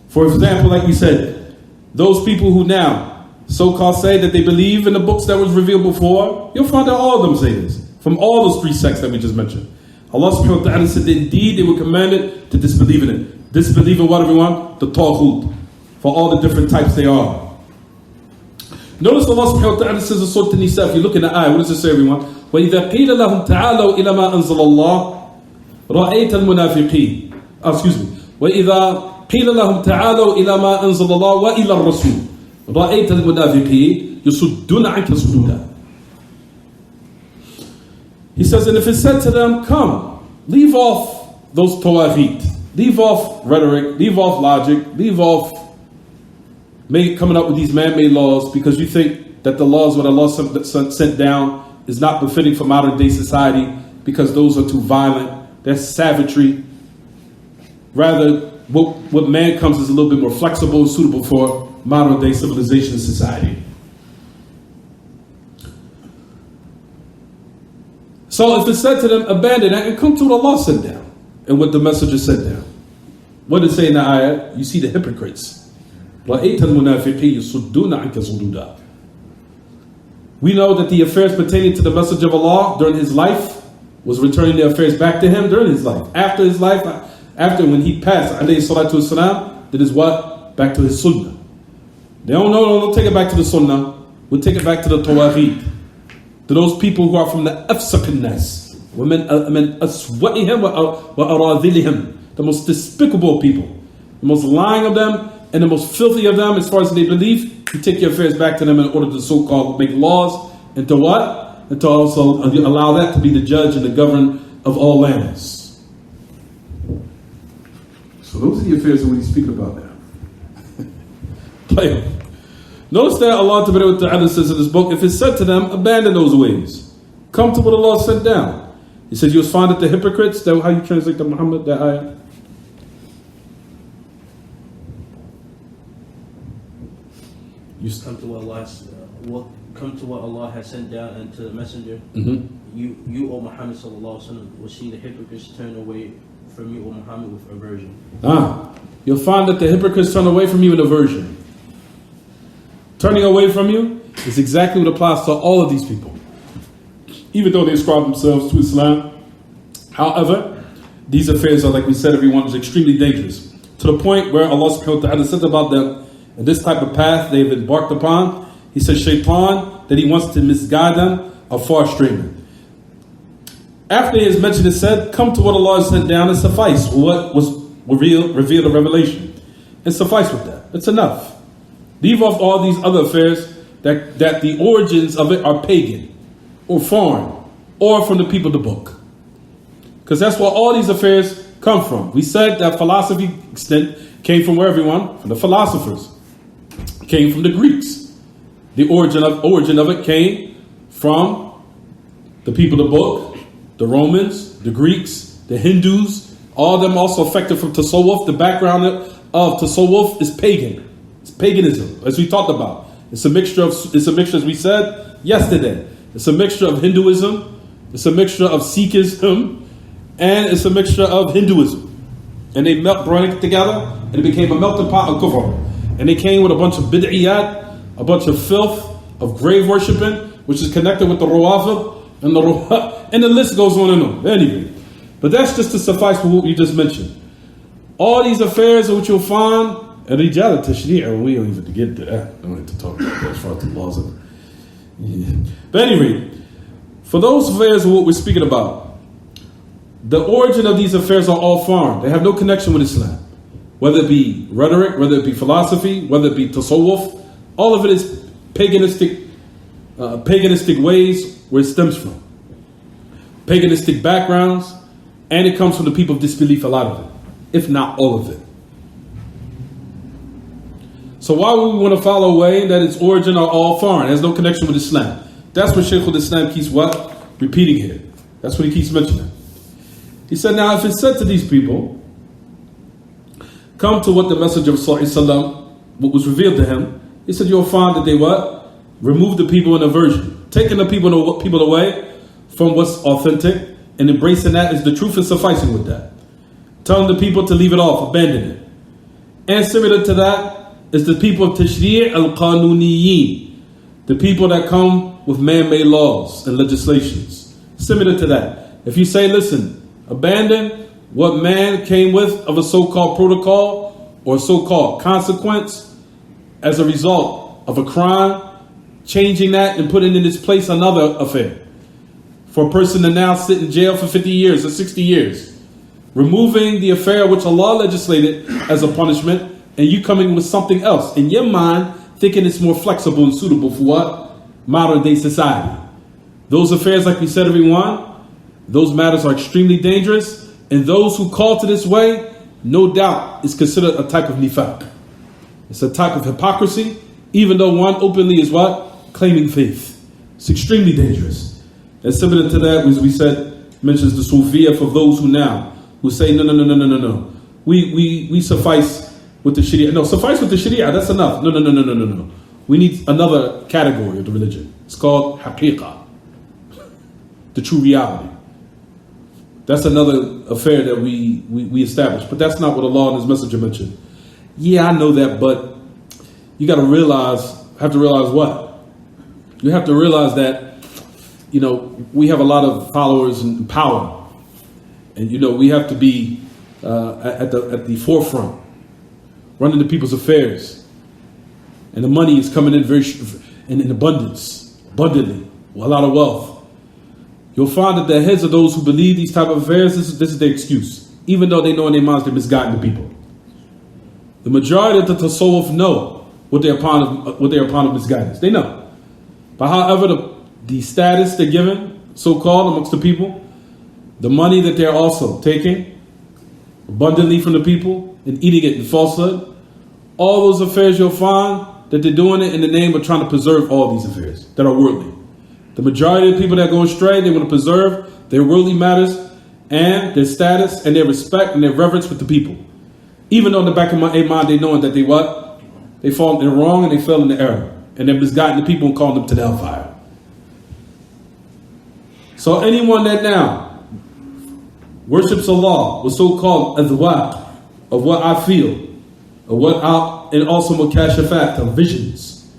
For example, like we said, those people who now so-called say that they believe in the books that was revealed before, you'll find that all of them say this. From all those 3 sects that we just mentioned. Allah subhanahu wa ta'ala said that indeed they were commanded to disbelieve in it. Disbelieve in what, everyone? The Taghut. For all the different types they are. Notice Allah subhanahu wa ta'ala says in Surah An-Nisa, if you look in the ayah, what does it say, everyone? وَإِذَا قِيلَ لَهُمْ تَعَالَوْا إِلَى مَا أَنزَلَ اللَّهِ رَأَيْتَ الْمُنَافِقِينَ وَإِذَا قِيلَ لَهُمْ تَعَالَوْا إِلَى مَا أَنزَلَ اللَّهِ وَإِلَى الرَّسُولِ رَأَيْتَ الْمُنَافِقِينَ يَصُدُّونَ عَنْكَ صُدُودًا. He says, and if it's said to them, come, leave off those tawaghit, leave off rhetoric, leave off logic, leave off coming up with these man-made laws because you think that the laws what Allah sent down is not befitting for modern day society because those are too violent, that's savagery. Rather, what man comes is a little bit more flexible, suitable for modern day civilization and society. So if it said to them, abandon that and come to what Allah sent down and what the messenger sent down. What did it say in the ayah? You see the hypocrites. We know that the affairs pertaining to the Messenger of Allah during his life was returning the affairs back to him during his life. After his life, after when he passed, alayhi salatu wasalam, that is what? Back to his sunnah. They don't take it back to the sunnah. We'll take it back to the tawaghid. To those people who are from the afsaq nas. وَمِنْ أَسْوَئِهِمْ وَأَرَاذِلِهِمْ. The most despicable people. The most lying of them and the most filthy of them as far as they believe. You take your affairs back to them in order to so-called make laws and to what? And to also allow that to be the judge and the governor of all lands. So those are the affairs that we're speaking about now. Play. Notice that Allah Ta'ala says in this book, if it's said to them, abandon those ways. Come to what Allah sent down. He says you will find that the hypocrites, that how you translate the Muhammad, that ayah? You come to what Allah has sent down and to the messenger. You, O Muhammad sallallahu alaihi wasallam, will see the hypocrites turn away from you, O Muhammad, with aversion. You'll find that the hypocrites turn away from you in aversion. Turning away from you is exactly what applies to all of these people. Even though they ascribe themselves to Islam. However, these affairs are, like we said, everyone is extremely dangerous. To the point where Allah subhanahu wa ta'ala says about them, and this type of path they've embarked upon, He says, Shaitan, that he wants to misguide them, are far stranger. After he has mentioned it, said, come to what Allah has sent down and suffice what was revealed in Revelation. And suffice with that. It's enough. Leave off all these other affairs that the origins of it are pagan or foreign or from the people of the book. Because that's where all these affairs come from. We said that philosophy extent came from where everyone? From the philosophers. Came from the Greeks. The origin of it came from the people of the book, the Romans, the Greeks, the Hindus. All of them also affected from Tasawwuf. The background of Tasawwuf is pagan. It's paganism, as we talked about. It's a mixture, as we said yesterday. It's a mixture of Hinduism. It's a mixture of Sikhism. And it's a mixture of Hinduism. And they brought it together, and it became a melting pot of kufr. And they came with a bunch of bid'iyat, a bunch of filth, of grave worshipping, which is connected with the Rawafid, and the list goes on and on. Anyway, but that's just to suffice for what you just mentioned. All these affairs are what you'll find, and Rijal Tashri'a, we don't even get to that. I don't have to talk about that as far as the laws of it. Yeah. But anyway, for those affairs of what we're speaking about, the origin of these affairs are all foreign. They have no connection with Islam. Whether it be rhetoric, whether it be philosophy, whether it be tasawwuf, all of it is paganistic ways where it stems from. Paganistic backgrounds, and it comes from the people of disbelief, a lot of it, if not all of it. So why would we want to follow a way that its origin are all foreign? It has no connection with Islam. That's what Shaykh al-Islam keeps what? Repeating here. That's what he keeps mentioning. He said, now if it's said to these people, come to what the Messenger of Sallallahu what was revealed to him, he said you'll find that they what? Remove the people in aversion. Taking the people away from what's authentic and embracing that as the truth and sufficing with that. Telling the people to leave it off, abandon it. And similar to that is the people of Tashri' al-Qanuniyin, the people that come with man-made laws and legislations. Similar to that. If you say, listen, abandon what man came with of a so-called protocol or so-called consequence as a result of a crime, changing that and putting in its place another affair. For a person to now sit in jail for 50 years or 60 years, removing the affair which Allah legislated as a punishment, and you coming with something else in your mind, thinking it's more flexible and suitable for what? Modern day society. Those affairs, like we said, everyone, those matters are extremely dangerous, and those who call to this way, no doubt, is considered a type of nifaq. It's a type of hypocrisy, even though one openly is what? Claiming faith. It's extremely dangerous. And similar to that, as we said, mentions the Sufiya for those who say, no. We suffice with the Sharia. No, suffice with the Sharia, that's enough. No. We need another category of the religion. It's called haqiqah, the true reality. That's another affair that we established. But that's not what Allah and His Messenger mentioned. Yeah, I know that, but you have to realize what? You have to realize that, we have a lot of followers and power. And, we have to be at the forefront, running the people's affairs. And the money is coming in in abundantly, with a lot of wealth. You'll find that the heads of those who believe these type of affairs, this is their excuse. Even though they know in their minds they're misguiding the people. The majority of the Tasawwuf know what they're upon of misguidance. They know. But however, the status they're given, so-called amongst the people, the money that they're also taking abundantly from the people and eating it in falsehood, all those affairs you'll find that they're doing it in the name of trying to preserve all these affairs that are worldly. The majority of people that go astray, they want to preserve their worldly matters and their status and their respect and their reverence with the people. Even though in the back of their mind they knowing that they what? They fall in the wrong and they fell in the error. And they're misguiding the people and calling them to the hellfire. So anyone that now worships Allah with so-called adwaq, of what I feel, of what and also mukashafat, of visions,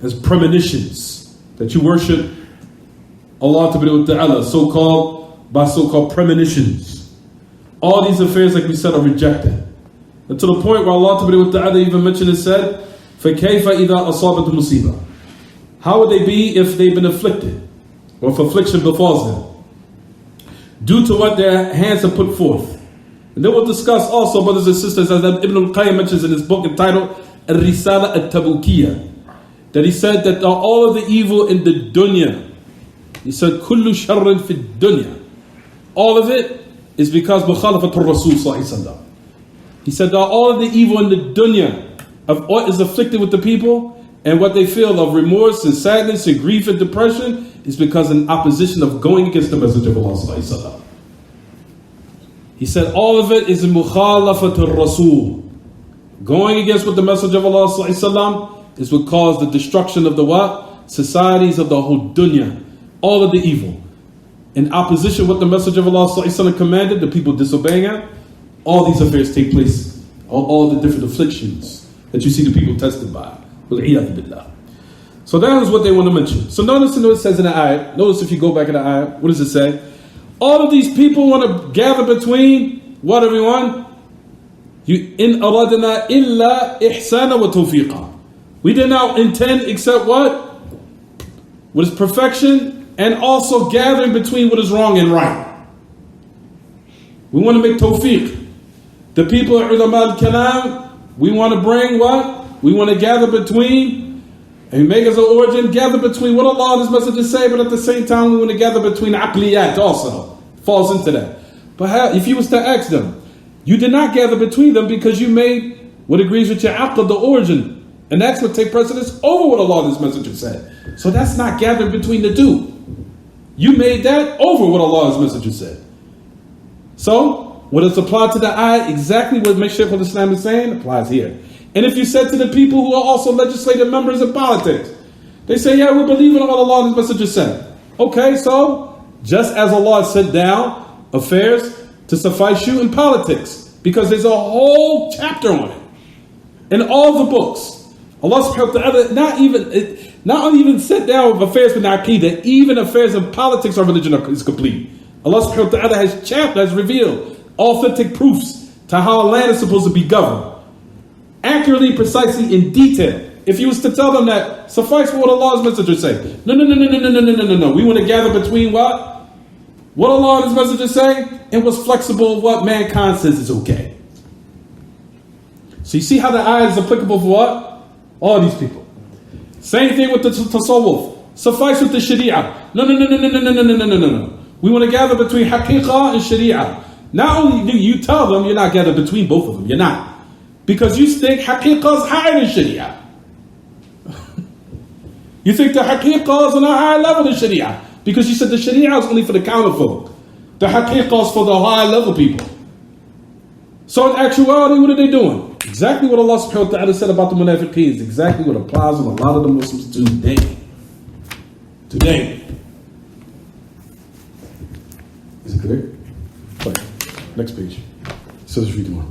as premonitions, that you worship Allah ta'ala, by so-called premonitions. All these affairs, like we said, are rejected. And to the point where Allah ta'ala even mentioned and said, فَكَيْفَ إِذَا أَصَابَتْ مُصِيبَةً. How would they be if they've been afflicted, or if affliction befalls them, due to what their hands have put forth? And then we'll discuss also, brothers and sisters, as Ibn al-Qayyim mentions in his book entitled Al-Risala al-Tabukiyah, that he said that all of the evil in the dunya, he said, كُلُّ شَرٍ فِي الدُّنْيا, all of it is because مُخَالَفَةُ الرَّسُولِ صلى الله عليه وسلم. He said that all of the evil in the dunya, of what is afflicted with the people, and what they feel of remorse and sadness and grief and depression, is because in opposition of going against the Messenger of Allah sallallahu alaihi wasallam. He said all of it is in mukhalafatul Rasul. Going against what the Messenger of Allah sallallahu alaihi wasallam is what caused the destruction of the what? Societies of the whole dunya. All of the evil. In opposition what the Messenger of Allah sallallahu alaihi wasallam commanded, the people disobeying him, all these affairs take place. All the different afflictions that you see the people tested by. So that is what they want to mention. So notice what it says in the ayat. Notice if you go back in the ayat, what does it say? All of these people want to gather between what, everyone? In aradna illa ihsana wa tawfiqa. We did not intend except what? What is perfection, and also gathering between what is wrong and right. We want to make tawfiq. The people of ulama al-kalam, we want to bring what? We want to gather between, and make as an origin, gather between what Allah and His Messenger say, but at the same time we want to gather between aqliyat also. Falls into that. But how, if you was to ask them, you did not gather between them because you made what agrees with your aql, the origin. And that's what take precedence over what Allah and His Messenger said. So that's not gathering between the two. You made that over what Allah and His Messenger said. So, what is applied to the ayah, exactly what Shaykh al-Islam is saying, applies here. And if you said to the people who are also legislative members in politics, they say, yeah, we believe in what Allah and His Messenger said. Okay, so, just as Allah set down affairs to suffice you in politics, because there's a whole chapter on it. In all the books, Allah subhanahu wa ta'ala not only even set down affairs with Aqidah, even affairs of politics or religion is complete. Allah subhanahu wa ta'ala has revealed authentic proofs to how a land is supposed to be governed. Accurately, precisely, in detail. If you was to tell them that, suffice what Allah's Messenger say. No. We want to gather between what? What Allah and His Messenger say, and what's flexible, what mankind says is okay. So you see how the ayah is applicable for what? All these people. Same thing with the tasawwuf. Suffice with the sharia. No. We want to gather between haqiqah and sharia. Not only do you tell them you're not gathered between both of them, you're not. Because you think haqiqah is higher than sharia. You think the haqiqah is on a higher level than sharia. Because you said the sharia is only for the common folk. The haqiqah is for the higher level people. So in actuality, what are they doing? Exactly what Allah subhanahu wa ta'ala said about the munafiqeen is exactly what applies on a lot of the Muslims today. Today. Is it clear? Right. Next page. So let's read more.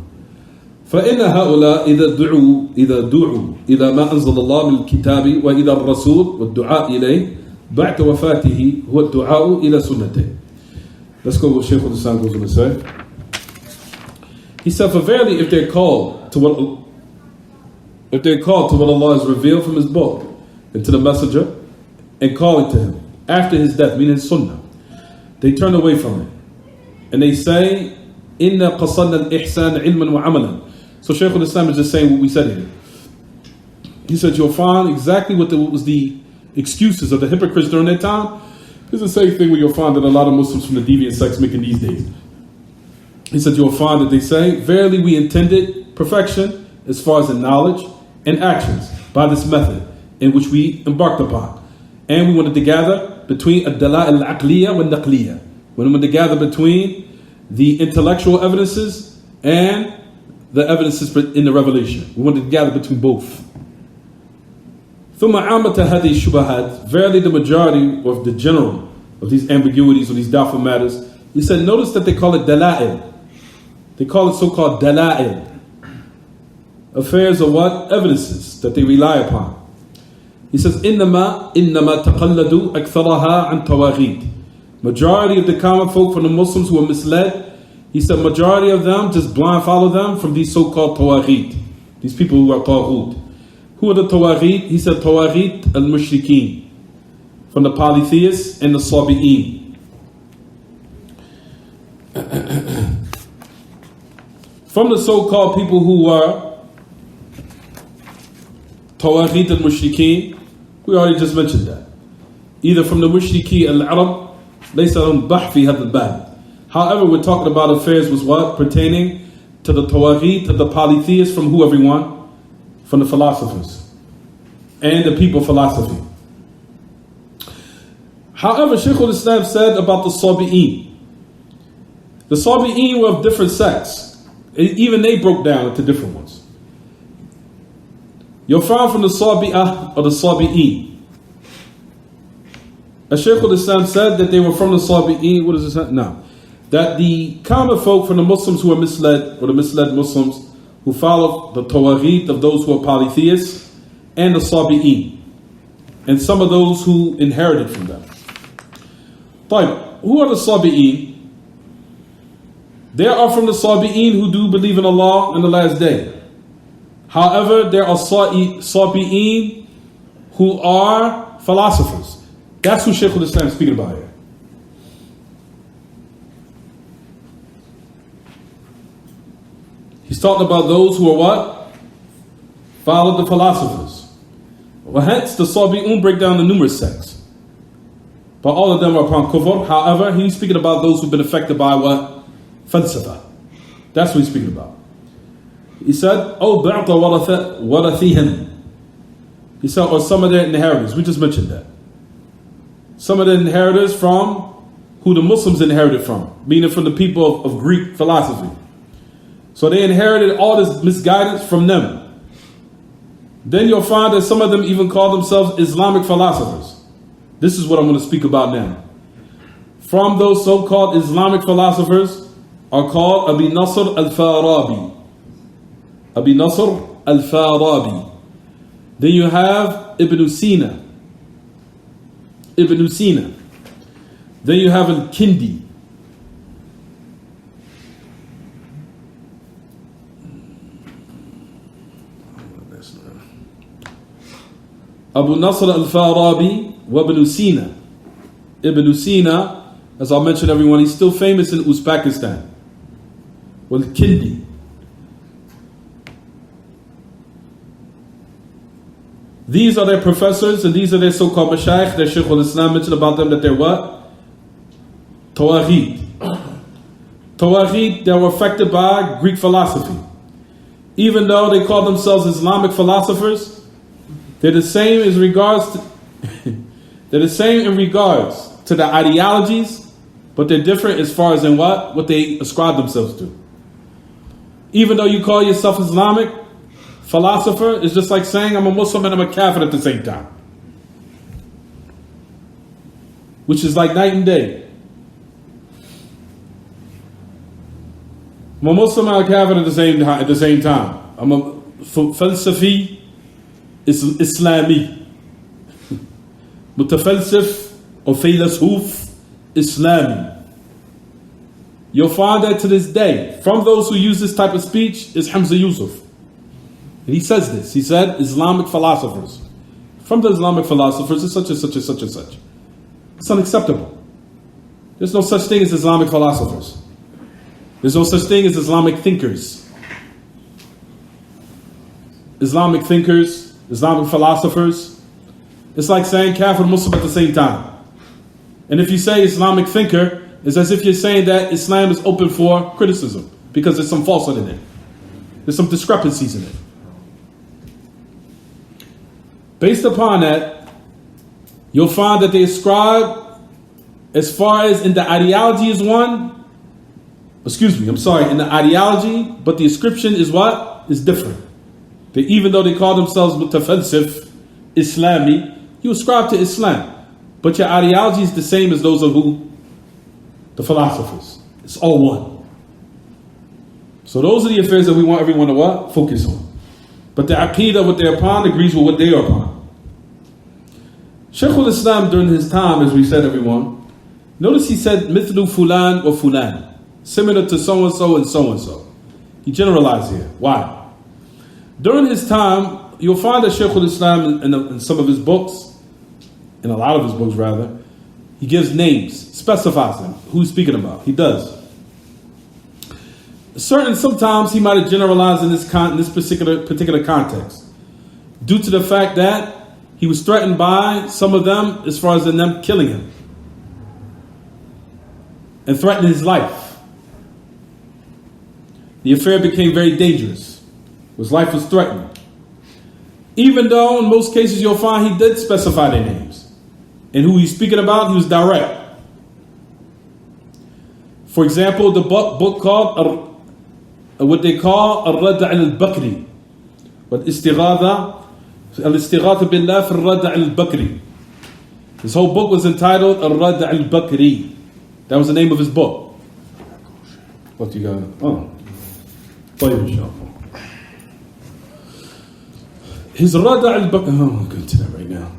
فإن هؤلاء إذا دعوا إلى ما أنزل الله من الكتاب وإلى الرسول والدعاء إليه بعد وفاته هو الدعاء إلى سنته. Let's go with Shaykh al-Islam goes on to say. He said, for verily if they're called to what Allah has revealed from His book and to the messenger and calling to him after his death, meaning sunnah, they turn away from it. And they say, إِنَّا قَصَدْنَا الْإِحْسَانَ عِلْمًا وَعَمَلًا. So Shaykh al-Islam is just saying what we said here. He said, you'll find exactly what was the excuses of the hypocrites during that time. It's the same thing where you'll find that a lot of Muslims from the deviant sects making these days. He said, you'll find that they say, verily we intended perfection as far as in knowledge and actions by this method in which we embarked upon. And we wanted to gather between ad-dala'il al-aqliya wa al-naqliya. We wanted to gather between the intellectual evidences and the evidences in the revelation. We wanted to gather between both. ثم عامة هذه الشبهات, verily the majority of the general of these ambiguities or these doubtful matters, he said, notice that they call it dala'il. They call it so-called dala'il. Affairs of what? Evidences that they rely upon. He says, إنما تقلدوا أكثرها عن تواغيد. Majority of the common folk from the Muslims who are misled, he said majority of them just blind follow them from these so-called tawaghid. These people who are tawaghut. Who are the tawaghid? He said tawaghid al-mushrikeen. From the polytheists and the sabi'een. From the so-called people who were tawaghid al-mushrikeen, we already just mentioned that. Either from the mushriki al-arab, laysa lahum bah fi hadha al-bab. However, we're talking about affairs was what? Pertaining to the tawaghid, to the polytheists, from who everyone? From the philosophers and the people of philosophy. However, Shaykh al-Islam said about the sabi'een. The sabi'een were of different sects. Even they broke down into different ones. You'll find from the sabi'ah or the sabi'een. Shaykh al-Islam said that they were from the sabi'een. What does this say? No. That the common folk from the Muslims who are misled, or the misled Muslims who follow the tawaghid of those who are polytheists, and the sabi'een, and some of those who inherited from them. Who are the sabi'een? There are from the sabi'een who do believe in Allah and the last day. However, there are sabi'een who are philosophers. That's who Shaykh al-Islam is speaking about here. He's talking about those who are what? Followed the philosophers. Well, hence the sabi'un break down the numerous sects. But all of them are upon kufr. However, he's speaking about those who've been affected by what? Falsafa. That's what he's speaking about. He said, oh, ba'ta warathihim. He said, or some of their inheritors. We just mentioned that. Some of the inheritors from who the Muslims inherited from, meaning from the people of Greek philosophy. So they inherited all this misguidance from them. Then you'll find that some of them even call themselves Islamic philosophers. This is what I'm going to speak about now. From those so-called Islamic philosophers are called Abi Nasr al-Farabi. Abi Nasr al-Farabi. Then you have Ibn Sina. Ibn Sina. Then you have al-Kindi. Abu Nasr al-Farabi wa Ibn Sina. Ibn Sina, as I mentioned everyone, he's still famous in Uzbekistan. Well, Kindi. These are their professors and these are their so-called mashayikh. Their Shaykh al-Islam mentioned about them that they're what? Tawaghid. Tawaghid that were affected by Greek philosophy. even though they call themselves Islamic philosophers, they're the same as regards to, they're the same in regards to the ideologies, but they're different as far as in what they ascribe themselves to. Even though you call yourself Islamic philosopher, it's just like saying I'm a Muslim and I'm a Kafir at the same time, which is like night and day. I'm a Muslim and a Kafir at the same time. I'm a falsafi Islami, mutafalsif or falasuf Islami. You'll find that to this day, from those who use this type of speech, is Hamzah Yusuf. And he says this. He said, Islamic philosophers. From the Islamic philosophers is such and such and such and such. It's unacceptable. There's no such thing as Islamic philosophers. There's no such thing as Islamic thinkers. Islamic thinkers, Islamic philosophers. It's like saying Kafir and Muslim at the same time. And if you say Islamic thinker, it's as if you're saying that Islam is open for criticism because there's some falsehood in it. There's some discrepancies in it. Based upon that, you'll find that they ascribe, as far as in the ideology is one, in the ideology, but the ascription is what? Is different. That even though they call themselves mutafalsif, Islami, you ascribe to Islam, but your ideology is the same as those of who? The philosophers. It's all one. So those are the affairs that we want everyone to what? Focus on. But the aqeedah, what they're upon, agrees with what they are upon. Shaykh al-Islam during his time, as we said, everyone, notice he said, mithlu fulan or fulan, similar to so-and-so and so-and-so. He generalized here. Why? During his time, you'll find that Shaykh al-Islam in some of his books, in a lot of his books rather, he gives names, specifies them, who he's speaking about. He does. Sometimes he might have generalized in this particular context, due to the fact that he was threatened by some of them, as far as in them killing him and threatening his life. The affair became very dangerous. His life was threatened. Even though in most cases you'll find he did specify their names. And who he's speaking about, he was direct. For example, the book called what they call Al-Rad' al-Bakri. Al-Istighatha billah fi Al-Rad' al-Bakri. His whole book was entitled Al-Rad' al-Bakri. That was the name of his book. What you got? Oh. His Rad' al-Bakri. Oh, I'll go to that right now.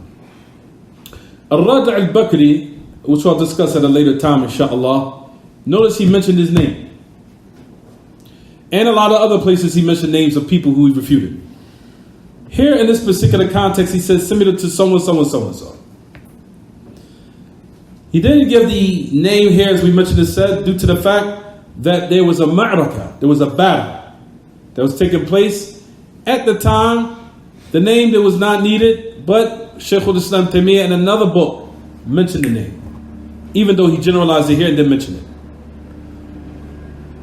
Al-Rad' al-Bakri, which I'll discuss at a later time, inshallah. Notice he mentioned his name. And a lot of other places he mentioned names of people who he refuted. Here in this particular context, he says similar to someone, so-and-so. He didn't give the name here, as we mentioned it said, due to the fact that there was a ma'rakah, there was a battle that was taking place at the time. The name that was not needed, but Shaykh al-Islam Taymiyyah in another book mentioned the name, even though he generalized it here and didn't mention it.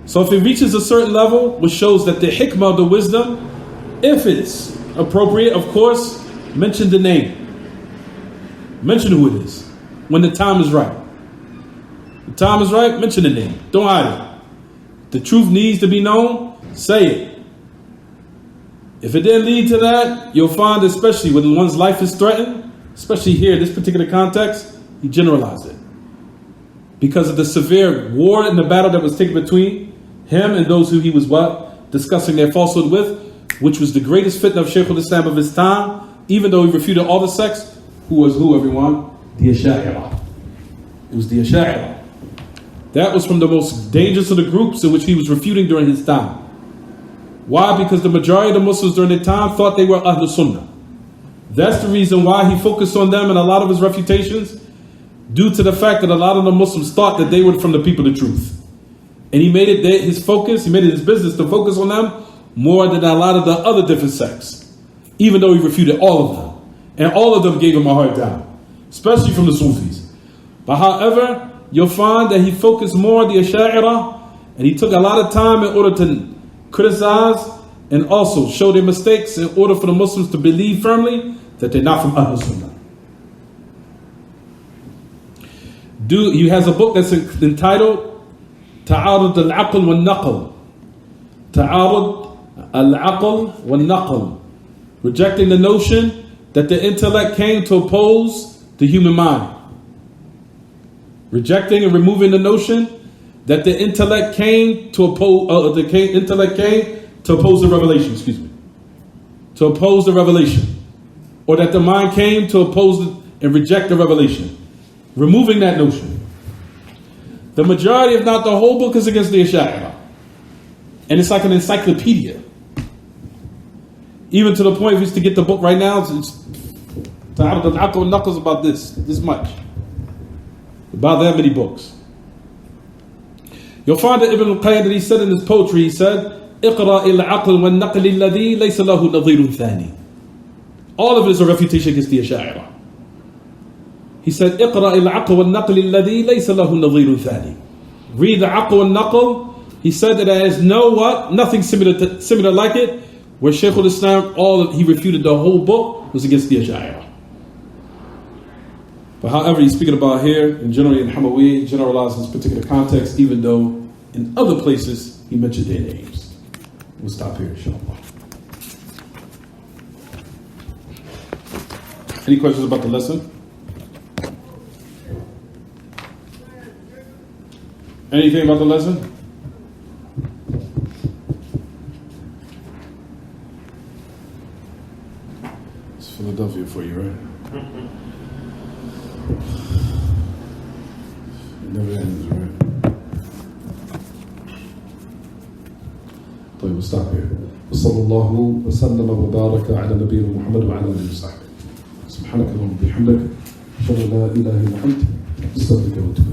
So if it reaches a certain level, which shows that the hikmah, the wisdom, if it's appropriate, of course, mention the name. Mention who it is when the time is right. The time is right, mention the name. Don't hide it. The truth needs to be known, say it. If it didn't lead to that, you'll find, especially when one's life is threatened, especially here in this particular context, he generalized it. Because of the severe war and the battle that was taken between him and those who he was discussing their falsehood with, which was the greatest fitna of Shaykh al-Islam of his time, even though he refuted all the sects. Who was who, everyone? The Asha'ira. It was the Asha'ira. That was from the most dangerous of the groups in which he was refuting during his time. Why? Because the majority of the Muslims during their time thought they were Ahlul Sunnah. That's the reason why he focused on them in a lot of his refutations, due to the fact that a lot of the Muslims thought that they were from the people of truth. And he made it his focus, he made it his business to focus on them more than a lot of the other different sects, even though he refuted all of them. And all of them gave him a hard time, especially from the Sufis. But however, you'll find that he focused more on the Asha'ira, and he took a lot of time in order to criticize and also show their mistakes in order for the Muslims to believe firmly that they're not from Ahl Sunnah. He has a book that's entitled Ta'arud al-Aql wal-Naql. Ta'arud al-Aql wal-Naql. Rejecting the notion that the intellect came to oppose the human mind. Rejecting and removing the notion that the intellect came to oppose the revelation, to oppose the revelation, or that the mind came to oppose and reject the revelation. Removing that notion. The majority, if not the whole book, is against the Ash'ari. And it's like an encyclopedia. Even to the point, if you used to get the book right now, it's Ta'arud al-Aql wal-Naql is about this much. About that many books. You'll find that Ibn al-Qayyim, that he said in his poetry, he said, اقرأ العقل والنقل الذي ليس له نظير ثاني. All of it is a refutation against the Ash'ari. He said, اقرأ العقل والنقل الذي ليس له نظير ثاني. Read the Aql and Naql. He said that there is nothing similar like it. Where Shaykh al-Islam, he refuted the whole book was against the Ash'ari. But however, he's speaking about here, and generally in Hamawiyyah, generalized in this particular context, even though in other places he mentioned their names. We'll stop here, inshallah. Any questions about the lesson? Anything about the lesson? It's Philadelphia for you, right? It never ends, right? طيب, we'll stop here. وصلى الله وسلم وبارك على نبينا محمد وعلى آله وصحبه. سبحانك اللهم وبحمدك أشهد أن لا إله إلا أنت أستغفرك وأتوب إليك.